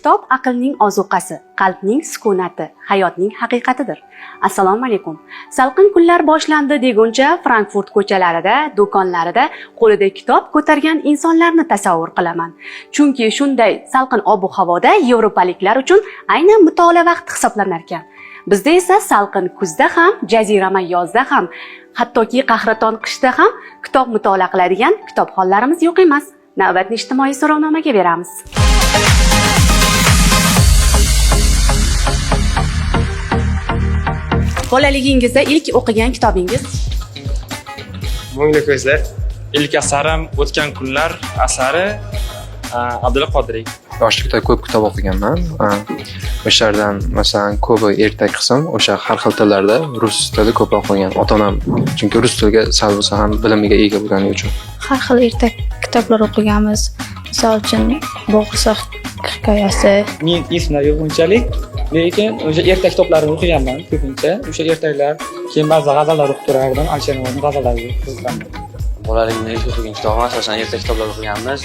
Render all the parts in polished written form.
Kitob aqlning ozuqasi, qalbning sukunati, hayotning haqiqatidir. Assalomu alaykum. Salqin kunlar boshlandi deguncha Frankfurt ko'chalarida, do'konlarida qo'lida kitob ko'targan insonlarni tasavvur qilaman. Chunki shunday salqin ob-havoda yevropaliklar uchun aynan mutolaa vaqti hisoblanar ekan. Bizda esa salqin kuzda ham, jazirama yozda ham, hattoki qahraton qishda ham kitob mutolaa qiladigan kitobxonlarimiz yo'q emas. Navbatni ijtimoiy so'rovnomaga beramiz. Bolaligingizda ilk o'qigan kitobingiz? Mo'ngli ko'zlar. Ilk asarim O'tgan kunlar asari Abdulla Qodiriy. Yoshlikda ko'p kitob o'qiganman. O'shalardan masalan ko'pi ertak qism o'sha har xil tillarda rus tili ko'p o'qigan. Ota-onam chunki rus tiliga sal bo'lsa ham bilimiga ega bo'lgani uchun. Har xil ertak kitoblar o'qiganmiz. Misol uchun Bo'g'irsoq hikoyasi. Men esimda yo'q unchalik, lekin o'sha ertak kitoblarini o'qiganman ko'pincha. O'sha ertaklar, keyin ba'zi g'azallar o'qib turardim, Alisher Navoiyning g'azallariga qiziqardim. Bolaligimda ilk o'qigan kitobim asosan ertak kitoblar o'qiganmiz.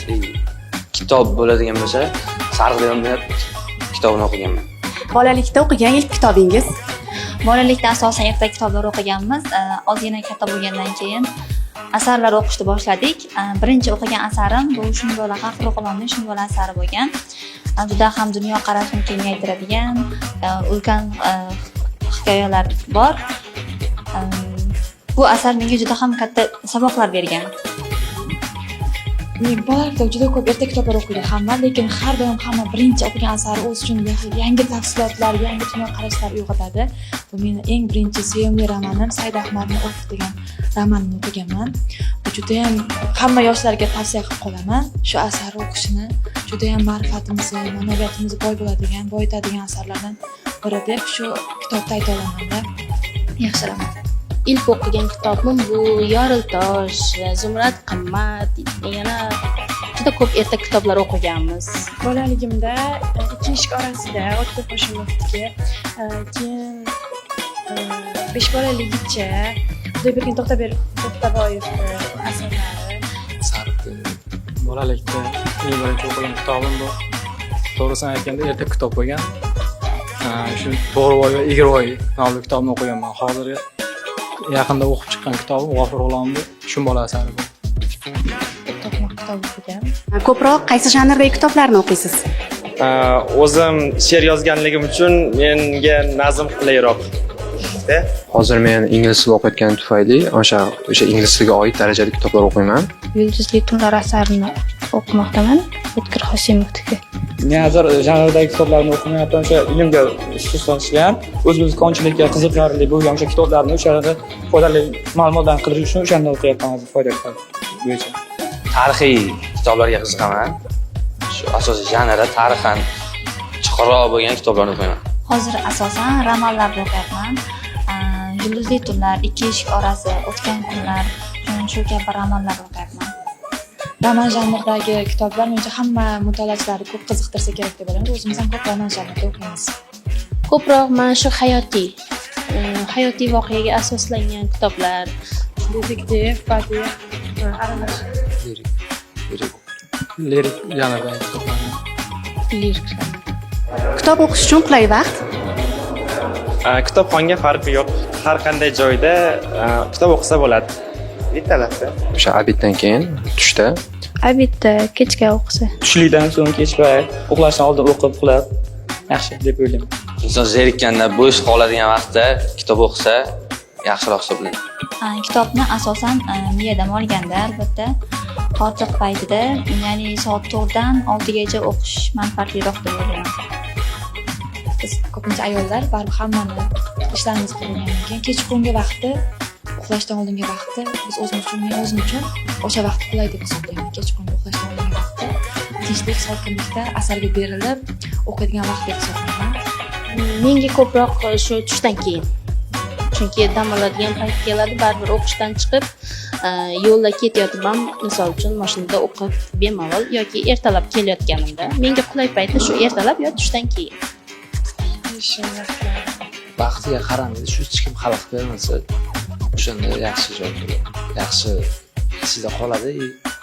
Kitob bo'ladigan bo'lsa, Sariq devonlar kitobini o'qiganman. Bolalikda o'qigan ilk kitobingiz? Bolalikda asosan ertak kitoblar o'qiganmiz. Ozgina katta bo'lgandan keyin asarlar o'qishni boshladik. Birinchi o'qigan asarim bu Shunbola G'afur G'ulomning Shunbola asari bo'lgan. Juda ham dunyoqarashini kengaytiradigan ulkan hikoyalar bor. Bu asar menga juda ham katta saboqlar bergan. Men bolalikda juda ko'p ertak kitoblar o'qiganman, lekin har doim hamma birinchi o'qigan asari o'z uchun yangi tafsilotlar, yangi dunyoqarashlar uyg'otadi. Bu meni eng birinchi sevimli romanim Said Ahmadning O'q degan romanini o'qiganman. Bu juda ham hamma yoshlarga tavsiya qilib qolaman. Shu asarni o'qishni juda ham ma'rifatimizni, ma'naviyatimizni boyitadigan asarlardan biri deb shu kitobda ayta olaman-da. Yaxshi roman. İlk o'qigan kitobim bu Yoriltosh, Zumrad qimmat, yana juda ko'p ertak kitoblar o'qiganmiz. Bolaligimda ikki eshik orasida O'tkir Hoshimovniki, keyin 5 bolaligicha Xudoybergan To'xtaboyev asarlari. Sariq. Bolalikda eng birinchi o'qigan kitobim bu. To'g'risini aytganda ertak kitob bo'lgan. Shu To'g'rivoy va Egirvoy nomli kitobni o'qiganman. Hozir yaqinda o'qib chiqqan kitobim G'afur G'ulomning Shunbola asari bu. Kitob o'qigan. Ko'proq qaysi janrdagi kitoblarni o'qiysiz? O'zim she'r yozganligim uchun menga nazm qulayroq. Hozir men ingliz tilida o'qiyotganim tufayli o'sha ingliz tiliga oid darajali kitoblar o'qiyman. Yulduzli tunlar asarini o'qimoqdaman. O'tkir Hoshimovniki. Men hozir janrdagi kitoblarni o'qimayapman, o'sha ilmga xususlashgan, o'zimiz konchilikka qiziqarli bo'lgan o'sha kitoblarni o'shalarda foydali ma'lumotlarni qidirish uchun o'shanda o'qiyapman hozir foydali bo'yicha. Tarixiy kitoblarga qiziqaman. Shu asosiy janrda tarixan chuqurroq bo'lgan kitoblarni o'qiyman. Hozir asosan romanlarni o'qiyapman. Yulduzli tunlar, Ikki eshik orasi, O'tgan kunlar, shu kabi romanlar o'qiyapman. Roman janridagi kitoblar menimcha hamma mutolaachilarni ko'p qiziqtirsa kerak deb o'ylayman. O'zimiz ham ko'p roman janrida o'qiymiz. Ko'proq mana shu hayotiy voqeaga asoslangan kitoblar, Detektiv, badiiy, aralash. Lirik janrdagi kitoblarni. lirik. Kitob o'qish uchun qulay vaqt? Kitobxonga farqi yo'q. Har qanday joyda kitob o'qisa bo'ladi. Ertalabda. O'sha obeddan keyin tushda Obedda kechga o'qisa. Tushlikdan so'ng kechga uxlashdan oldin o'qib uxlab yaxshi deb o'ylayman. Inson zerikkanda bo'sh qoladigan vaqtda kitob o'qisa yaxshiroq hisoblanadi. Kitobni asosan miya dam olganda, albatta, qotiq paytida, ya'ni soat 4 dan 6 gacha o'qish manfaatliroq deb o'ylayman. Biz ko'pincha ayollar baribir hammani ishlarimiz qilgandan keyin kechqurungi vaqti, uxlashdan oldingi vaqti biz o'zim uchun o'sha vaqt qulay deb hisoblayman. Kechqurungi uxlashdan oldingi vaqti tinchlik, sokinlikda asarga berilib o'qiydigan vaqt deb hisoblayman. Menga ko'proq shu tushdan keyin. Chunki dam oladigan payt keladi, baribir o'qishdan chiqib, yo'lda ketayotib ham, misol uchun mashinada o'qib bemalol yoki ertalab kelayotganimda, menga qulay payti shu ertalab yo tushdan keyin. Vaqtiga qaramadi, shu hech kim xalaqit bermasa, o'shanda yaxshi joy bo'ladi. Yaxshi sizda qoladi,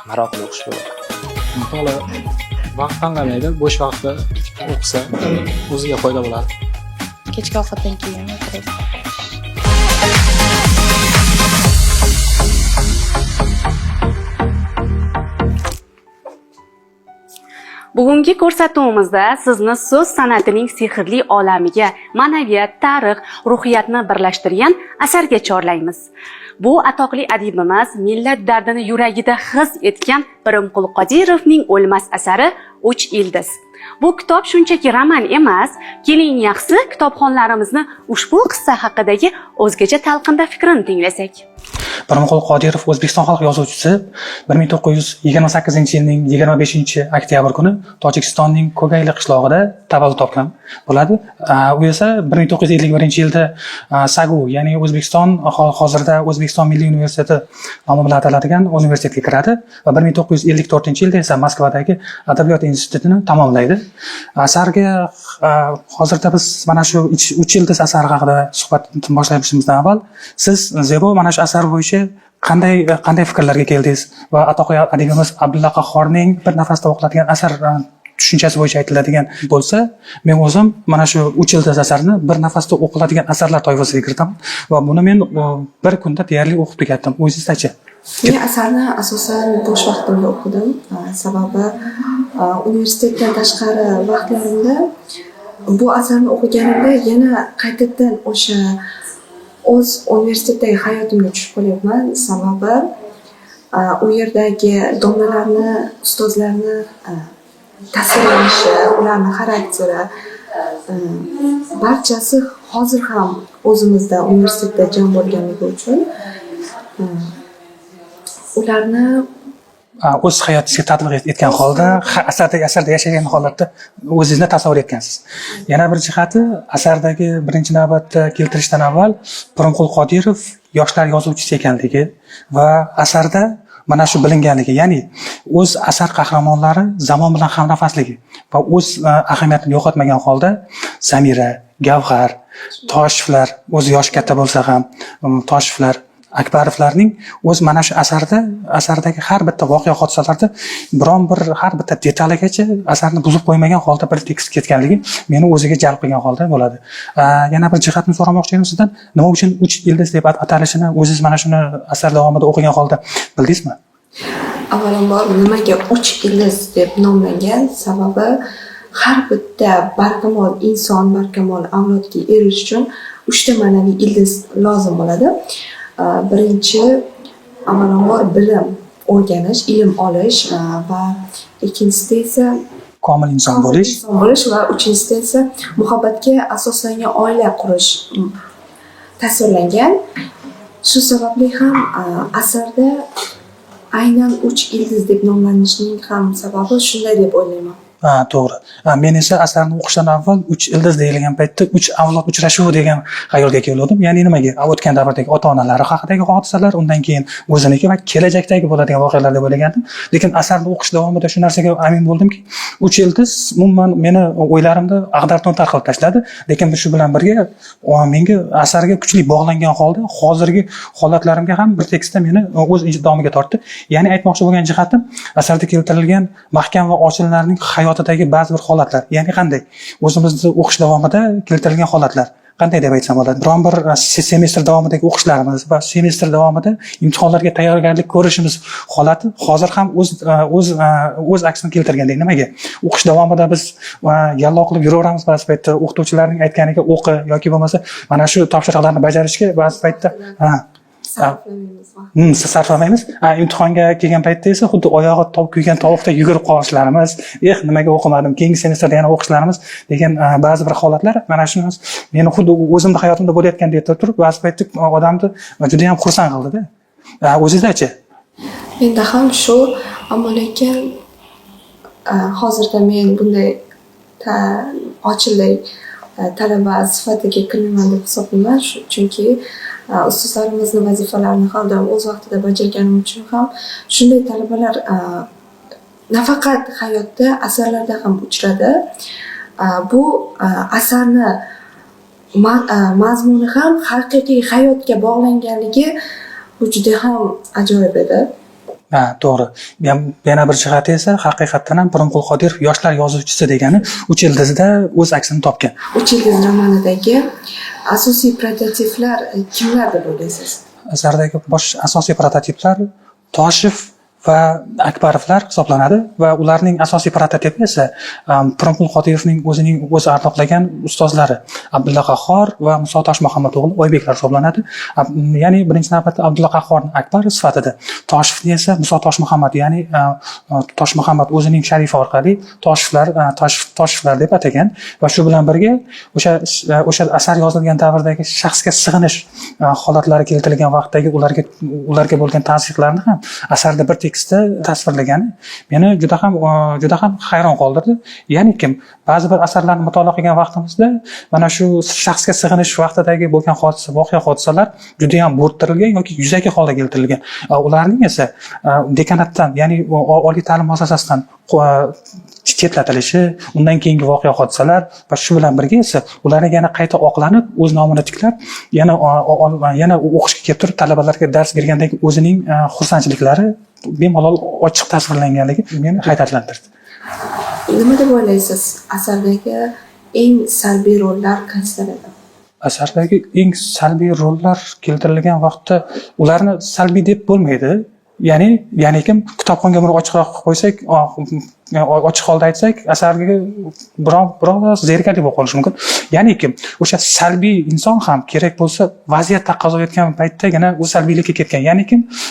maroqli o'qish bo'ladi. Mutolaa vaqt tanlamaydi, bo'sh vaqtda o'qisa o'ziga foyda bo'ladi. Kechki ovqatdan keyin o'qirib. Bugungi ko'rsatuvimizda sizni so'z san'atining sehrli olamiga, ma'naviyat, tarix, ruhiyatni birlashtirgan asarga chorlaymiz. Bu atoqli adibimiz millat dardini yuragida his etgan Pirimqul Qodirovning o'lmas asari Uch ildiz. Bu kitob shunchaki roman emas, keling yaxshi kitobxonlarimizni ushbu qissa haqidagi o'zgacha talqinda fikrini tinglasak. Pirimqul Qodirov O'zbekiston xalq yozuvchisi 1928-yilning 25-oktyabr kuni Tojikistonning Kogayli qishlog'ida tavallud topgan bo'ladi. U esa 1951-yilda Sagu, ya'ni O'zbekiston hozirda O'zbekiston Milliy universiteti nomi bilan ataladigan universitetga kiradi va 1954-yilda esa Moskvadagi Adabiyot institutini tamomlaydi. Asarga hozirda biz mana shu Uch ildiz asari haqida suhbat boshlashimizdan avval siz Zebo mana shu asar bo'yicha qanday fikrlarga keldingiz va atoqli adibimiz Abdulla Qahhorning bir nafasda o'qiladigan asar tushunchasi bo'yicha aytiladigan bo'lsa, men o'zim mana shu Uch ildiz asarini bir nafasda o'qiladigan asarlar toifasiga kiritaman va buni men bir kunda deyarli o'qib tugatdim. O'zingizcha? Men asarni asosan bo'sh vaqtimda o'qidim. Sababi universitetdan tashqari vaqtlarimda bu asarni o'qiganimda yana qaytadan o'sha o'z universitetdagi hayotimga tushib qolyapman. Sababi u yerdagi domlalarni, ustozlarni tasvirlanishi, ularni xarakteri barchasi hozir ham o'zimizda universitetda jam bo'lganligi uchun ularni o'z hayotingizga tatbiq etgan holda, asarda yashagan holatda o'zingizni tasavvur etgansiz. Yana bir jihati, asardagi birinchi navbatda keltirishdan avval Pirimqul Qodirov yoshlar yozuvchisi ekanligi va asarda mana shu bilinganligi, ya'ni o'z asar qahramonlari zamon bilan hamnafasligi va o'z ahamiyatini yo'qotmagan holda Samira, Gavhar, Toshevlar, o'zi yoshi katta bo'lsa ham Toshevlar, Akbarovlarning o'z mana shu asardagi har bitta voqea hodisalarda biron bir har bitta detaligacha asarni buzib qo'ymagan holda bir tekst ketganligi meni o'ziga jalb qilgan holda bo'ladi. Yana bir jihatni so'ramoqchi edim sizdan, nima uchun Uch ildiz deb atalishini o'zingiz mana shuni asar davomida o'qigan holda bildingizmi? Avvalambor nimaga Uch ildiz deb nomlangan? Sababi har bitta barkamol inson, barkamol avlodga erishish uchun 3 ta ma'naviy ildiz lozim bo'ladi. Birinchi, avvalambor bilim o'rganish, ilm olish va ikkinchisida esa komil inson bo'lish va uchinchisida esa muhabbatga asoslangan oila qurish tasvirlangan. Shu sababli ham asarda aynan Uch ildiz deb nomlanishining ham sababi shunday deb o'ylayman. To'g'ri. Men esa asarni o'qishdan avval Uch ildiz deyilgan paytda uch avlod uchrashuvi degan xayolga keldim. Ya'ni nimaga? O'tgan davrdagi ota-onalari haqidagi hodisalar, undan keyin o'ziniki va kelajakdagi bo'ladigan voqealar deb o'ylagandim. Lekin asarni o'qish davomida shu narsaga amin bo'ldimki, Uch ildiz umuman meni o'ylarimda ag'dar-to'ntar qilib tashladi. Lekin shu bilan birga menga asarga kuchli bog'langan holda hozirgi holatlarimga ham bir tekisda meni o'z ijdomiga tortdi. Ya'ni aytmoqchi bo'lgan jihatim, asarda keltirilgan mahkam va ochillarning hayotidagi ba'zi bir holatlar, ya'ni qanday o'zimizni o'qish davomida keltirilgan holatlar qanday deb aytsam bo'ladi, biron bir semestr davomidagi o'qishlarimiz va semestr davomida imtihonlarga tayyorgarlik ko'rishimiz holati hozir ham o'z aksini keltirgandek. Nimaga? O'qish davomida biz yallo qilib yuraveramiz, ba'zi paytda o'qituvchilarning aytganiga o'qi yoki bo'lmasa mana shu topshiriqlarni bajarishga ba'zi paytda sarflamaymiz. Imtihonga kelgan paytda esa xuddi oyog'i kuygan tovuqdek yugurib qolishlarimiz, nimaga o'qimadim, keyingi semestrda yana o'qishlarimiz degan ba'zi bir holatlar mana shu meni xuddi o'zimni hayotimda bo'layotgandek turib, ba'zi paytda odamni juda ham xursand qildida. O'zingizchi? Menda ham shu, ammo lekin hozirda men bunday ochillik talaba sifatiga kirmayman deb hisoblayman, chunki ustozlarimizni vazifalarini har doim o'z vaqtida bajarganim uchun ham shunday talabalar nafaqat hayotda, asarlarda ham uchradi. Bu asarni mazmuni ham haqiqiy hayotga bog'langanligi bu juda ham ajoyib edi. Ha, to'g'ri. Yana bir jihati esa haqiqatdan ham Pirimqul Qodirov yoshlar yozuvchisi degani 3 ildizida o'z aksini topgan. 3 ildiz romanidagi asosiy prototiplar kimlar deb o'ylaysiz? Asardagi asosiy prototiplar Toshev va Akbarovlar hisoblanadi va ularning asosiy prototipi esa Pirimqul Qodirovning o'zi ardoqlagan ustozlari Abdulla Qahhor va Muso Toshmuhammado'g'li Oybeklar hisoblanadi. Ya'ni birinchi navbatda Abdulla Qahhorni Akbar sifatida, Toshevni esa Muso Toshmuhammad, ya'ni Toshmuhammad o'zining sharifi orqali Toshevlar deb atagan va shu bilan birga o'sha asar yozilgan davrdagi shaxsga sig'inish holatlari keltirilgan vaqtdagi ularga bo'lgan ta'sirlarni ham asarda bir tekstda tasvirlagani meni juda ham hayron qoldirdi. Ya'ni ba'zi bir asarlarni mutolaa qilgan vaqtimizda mana shu shaxsga sig'inish vaqtidagi bo'lgan hodisalar juda ham bo'rttirilgan yoki yuzaki holda keltirilgan. Ularning esa dekanatdan, ya'ni oliy ta'lim muassasasidan chetlatilishi, undan keyingi voqea hodisalar va shu bilan birga esa ularni yana qayta oqlanib, o'z nomini tiklab, yana o'qishga kelib turib talabalarga dars bergandagi o'zining xursandchiliklari bemalol ochiq tasvirlanganligi meni hayratlantirdi. Nima deb o'ylaysiz? Asardagi eng salbiy rollar qaysilar edi? Asardagi eng salbiy rollar keltirilgan vaqtda ularni salbiy deb bo'lmaydi. Ya'ni kitobxonga buni ochiqroq qo'ysak, ochiq holda aytsak, asarga biroz zerikarli bo'lib qolishi mumkin. Ya'ni o'sha salbiy inson ham kerak bo'lsa vaziyat taqozo etgan paytdagina u salbiylikka ketgan. Ya'ni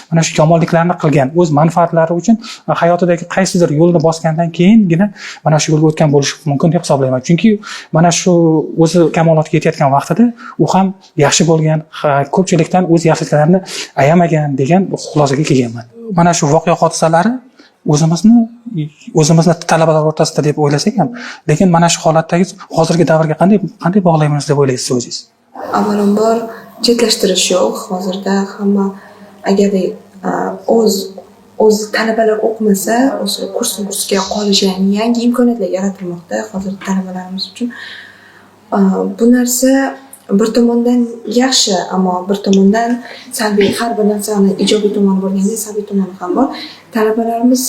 mana shu yomonliklarni qilgan, o'z manfaatlari uchun hayotidagi qaysidir yo'lni bosgandan keyingina mana shu yo'lga o'tgan bo'lishi mumkin deb hisoblayman. Chunki mana shu o'zi kamolotga yetayotgan vaqtida u ham yaxshi bo'lgan, ko'pchilikdan o'z yaxshiliklarini ayamagan degan xulosaga kelganman. Mana shu voqea hodisalari o'zimizni talabalar o'rtasida deb o'ylasak ham, lekin mana shu holatdagi hozirgi davrga qanday bog'laymiz deb o'ylaysiz o'zingiz? Avvalambor chetlashtirish yo'q. Hozirda hamma agar o'z talabalar o'qimasa, o'sha kursga qolish, ya'ni yangi imkoniyatlar yaratilmoqda hozir talabalarimiz uchun. Bu narsa bir tomondan yaxshi, ammo bir tomondan salbiy. Har bir narsani ijobiy tomoni bo'lganda salbiy tomoni ham bor. Talabalarimiz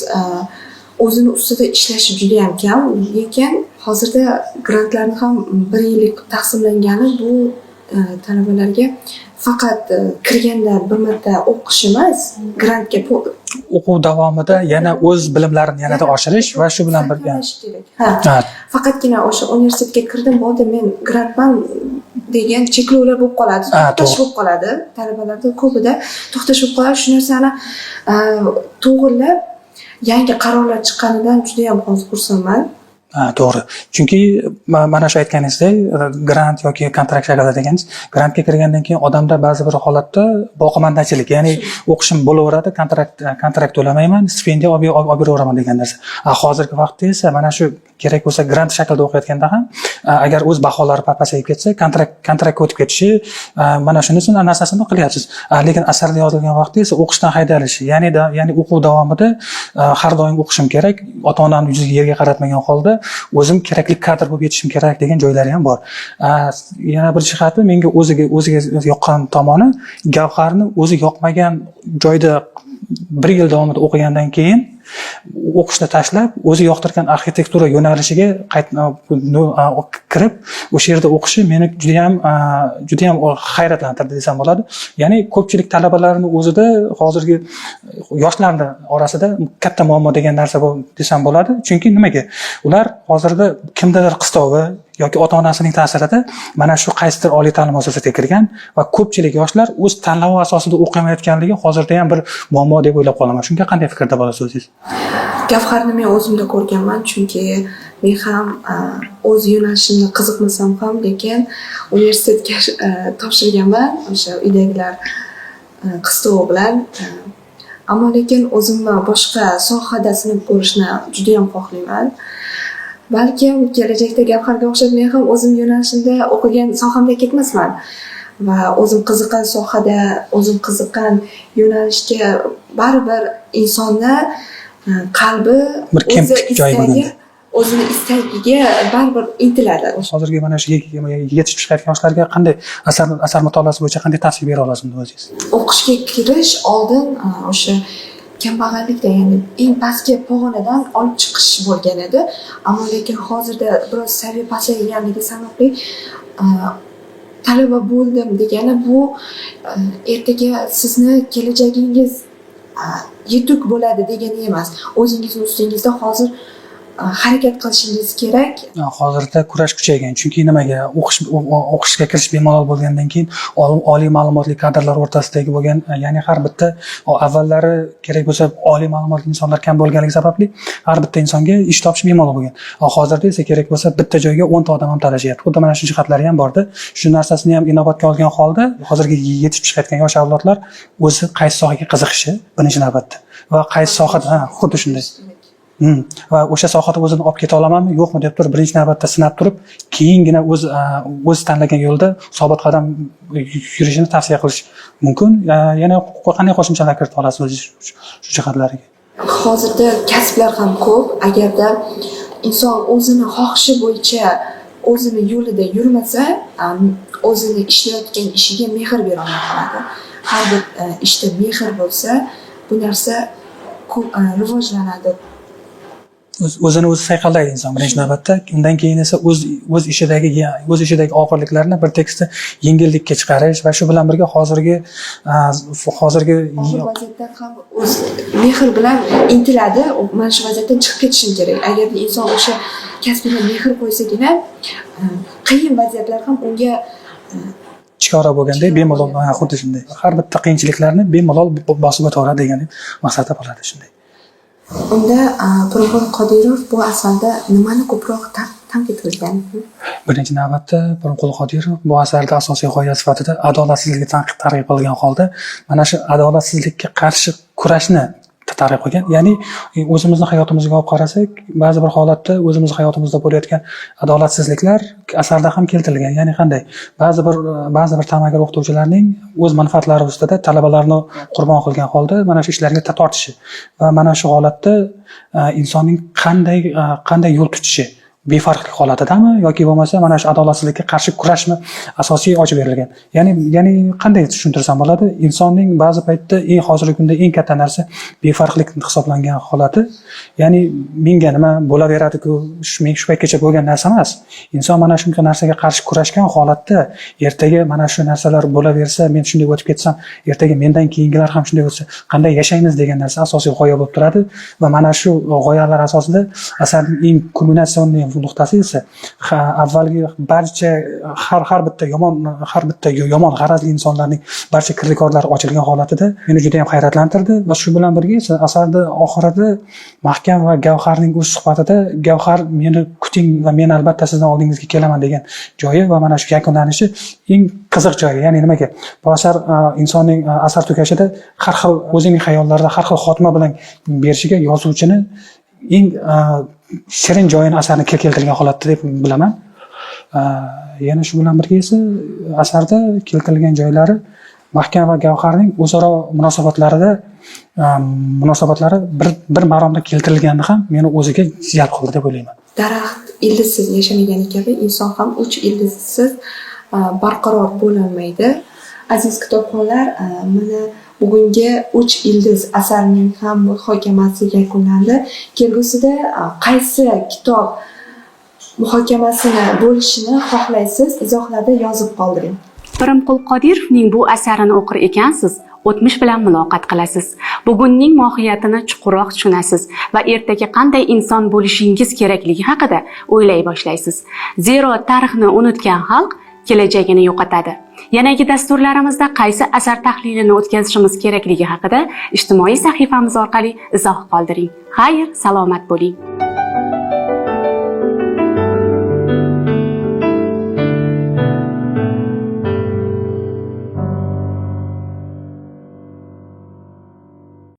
o'zini ustida ishlashi juda ham kam, lekin hozirda grantlarni ham 1 yillik taqsimlangani bu talabalarga faqat kirganda bir marta o'qish emas, grantga o'quv davomida yana o'z bilimlarini yanada oshirish va shu bilan birga faqatgina o'sha universitetga kirdim, bo'ldi, men grantman degan cheklovlar bo'lib qoladi, to'xtash bo'lib qoladi. Talabalarda ko'pida to'xtash bo'lib qoladi. Shu narsani to'g'rilab yangi qarorlar chiqqanidan juda ham hozir xursandman. To'g'ri. Chunki mana shu aytganingizdek, grant yoki kontrakt shaklida deganingiz, grantga kirgandan keyin odamda ba'zi bir holatda boqimandachilik, ya'ni o'qishim bo'laveradi, kontrakt to'lamayman, stipendiya olib beraveraman degan narsa. Hozirgi vaqtda esa mana shu kerak bo'lsa grant shaklida o'qiyotganda ham agar o'z baholari pasayib ketsa, kontraktga o'tib ketishi, mana shunisini narsasini qilyapsiz. Lekin asarda yozilgan vaqtda esa o'qishdan haydalishi, ya'ni o'quv davomida har doim o'qishim kerak, ota-onamni yuziga yerga qaratmagan holda o'zim kerakli kadr bo'lib yetishim kerak degan joylari ham bor. Yana bir jihati menga o'ziga yoqqan tomoni, Gavharni o'zi yoqmagan joyda 1 yil davomida o'qigandan keyin o'qishni tashlab, o'zi yoqtirgan arxitektura yo'nalishiga kirib, o'sha yerda o'qishi meni juda ham hayratlantirdi desam bo'ladi. Ya'ni ko'pchilik talabalarning o'zida hozirgi yoshlarning orasida katta muammo degan narsa desam bo'ladi. Chunki nimaga? Ular hozirda kimdadir qistovi yoki ota-onasining ta'sirida mana shu qaysidir oliy ta'lim muassasasiga kirgan va ko'pchilik yoshlar o'z tanlovi asosida o'qimayotganligi hozirda ham bir muammo deb o'ylab qolaman. Shunga qanday fikrda bo'lasiz o'zingiz? Gavharni men o'zimda ko'rganman, chunki men ham o'z yo'nalishimga qiziqmasam ham, lekin universitetga topshirganman o'sha uydagilar qistovi bilan. Ammo lekin o'zimni boshqa sohada sinib ko'rishni juda ham xohlayman. Balkim kelajakda Gavharga o'xshab men ham o'zim yo'nalishimda o'qigan sohamda ketmasman va o'zim qiziqqan sohada, o'zim qiziqqan yo'nalishga baribir insonni qalbi o'zini istagiga baribir intiladi. Hozirgi mana shu yetishib chiqayotgan yoshlarga qanday asar mutolaasi bo'yicha qanday tavsiya bera olasiz o'zingiz? O'qishga kirish oldin o'sha kambag'allikda, ya'ni eng pastki pog'onadan olib chiqish bo'lgan edi. Ammo lekin hozirda biroz saviya pasayganligi sababli talaba bo'ldim degani bu ertaga sizni kelajagingiz yetuk bo'ladi degani emas. O'zingizni ustingizda hozir harakat qilishingiz kerak. Hozirda kurash kuchaygan, chunki nimaga o'qishga kirish bemalol bo'lgandan keyin oliy ma'lumotli kadrlar o'rtasidagi bo'lgan, ya'ni har bitta avvallari kerak bo'lsa oliy ma'lumotli insonlar kam bo'lganligi sababli har bitta insonga ish topish bemalol bo'lgan. Hozirda esa kerak bo'lsa bitta joyga 10 ta odam ham talashyapti. Xuddi mana shu jihatlari ham borda. Shu narsasini ham inobatga olgan holda hozirgi yetib chiqayotgan yosh avlodlar o'zi qaysi sohaga qiziqishi birinchi navbatda va qaysi sohada xuddi shunday. Va o'sha sohada o'zini olib keta olamanmi, yo'qmi deb turib birinchi navbatda sinab turib, keyingina o'zi tanlagan yo'lda sobit qadam yurishini tavsiya qilish mumkin. Yana qanday qo'shimchalar kirita olasiz o'zingiz shu jihatlarga? Hozirda kasblar ham ko'p. Agarda inson o'zini xohishi bo'yicha o'zini yo'lida yurmasa, o'zini ishlayotgan ishiga mehr bera olmay qoladi. Har bir ishda mehr bo'lsa, bu narsa rivojlanadi. O'zini o'zi sayqallaydi inson birinchi navbatda. Undan keyin esa o'z ishidagi og'irliklarni bir tekisda yengillikka chiqarish va shu bilan birga hozirgi vaziyatda ham o'z mehr bilan intiladi. Mana shu vaziyatdan chiqib ketishi kerak. Agar inson o'sha kasbiga mehr qo'ysagina, qiyin vaziyatlar ham unga chikora bo'lganda bemalol xuddi shunday. Har bitta qiyinchiliklarni bemalol bosib o'tadi degan maqsadda bo'ladi shunday. Unda Pirimqul Qodirov bu asarda nimani ko'proq tanqid qilgan? Birinchi navbatda Pirimqul Qodirov bu asarda asosiy g'oya sifatida adolatsizlikni targ'ib qilgan holda mana shu adolatsizlikka qarshi kurashni targ'ib qilgan. Ya'ni o'zimizni hayotimizga olib qarasak, ba'zi bir holatda o'zimiz hayotimizda bo'layotgan adolatsizliklar asarda ham keltirilgan. Ya'ni qanday? Ba'zi bir ta'magir o'qituvchilarning o'z manfaatlari ustida talabalarni qurbon qilgan holda mana shu ishlarga tortishi va mana shu holatda insonning qanday yo'l tutishi befarqlik holatidami yoki bo'lmasa mana shu adolatsizlikka qarshi kurashmi asosiy ochib berilgan. Ya'ni qanday tushuntirsam bo'ladi? Insonning ba'zi paytda hozirgi kunda eng katta narsa befarqlik hisoblangan holati. Ya'ni menga nima bo'laveradi-ku, men shu paytgacha bo'lgan narsa emas. Inson mana shunday narsaga qarshi kurashgan holatda ertaga mana shu narsalar bo'laversa, men shunday o'tib ketsam, ertaga mendan keyingilar ham shunday bo'lsa, qanday yashaymiz degan narsa asosiy g'oya bo'lib turadi va mana shu g'oyalar asosida asarning eng kulminatsion nuqtasi esa avvalgi barcha har bitta yomon g'arazli insonlarning barcha kirdikorlari ochilgan holatida meni juda ham hayratlantirdi va shu bilan birga esa asarda oxirida Mahkam va Gavharning o'z suhbatida Gavhar meni kuting va men albatta sizning oldingizga kelaman degan joyi va mana shu yakunlanishi eng qiziq joyi. Ya'ni nimaga? Bu asar insonning asar tugashida har xil o'zining xayollarida har xil xotima bilan berishiga yozuvchini eng shirin joyini asarni keltirgan holatda deb bilaman. Yana shu bilan birga esa asarda keltirilgan joylari Mahkam va Gavharning o'zaro munosabatlari bir maromda keltirilgani ham meni o'ziga jalb qildi deb o'ylayman. Daraxt ildizsiz yashamagani kabi inson ham 3 ildizsiz barqaror bo'lolmaydi. Aziz kitobxonlar, mana bugungi 3 ildiz asarining ham muhokamasi yakunlandi. Kelgusida qaysi kitob muhokamasini bo'lishini xohlaysiz, izohlarda yozib qoldiring. Pirimqul Qodirovning bu asarini o'qir ekansiz, o'tmish bilan muloqot qilasiz. Bugunning mohiyatini chuqurroq tushunasiz va ertaga qanday inson bo'lishingiz kerakligi haqida o'ylay boshlaysiz. Zero tarixni unutgan xalq kelajagini yo'qotadi. Yanagi dasturlarimizda qaysi asar tahlilini o'tkazishimiz kerakligi haqida ijtimoiy sahifamiz orqali izoh qoldiring. Xayr, salomat bo'ling.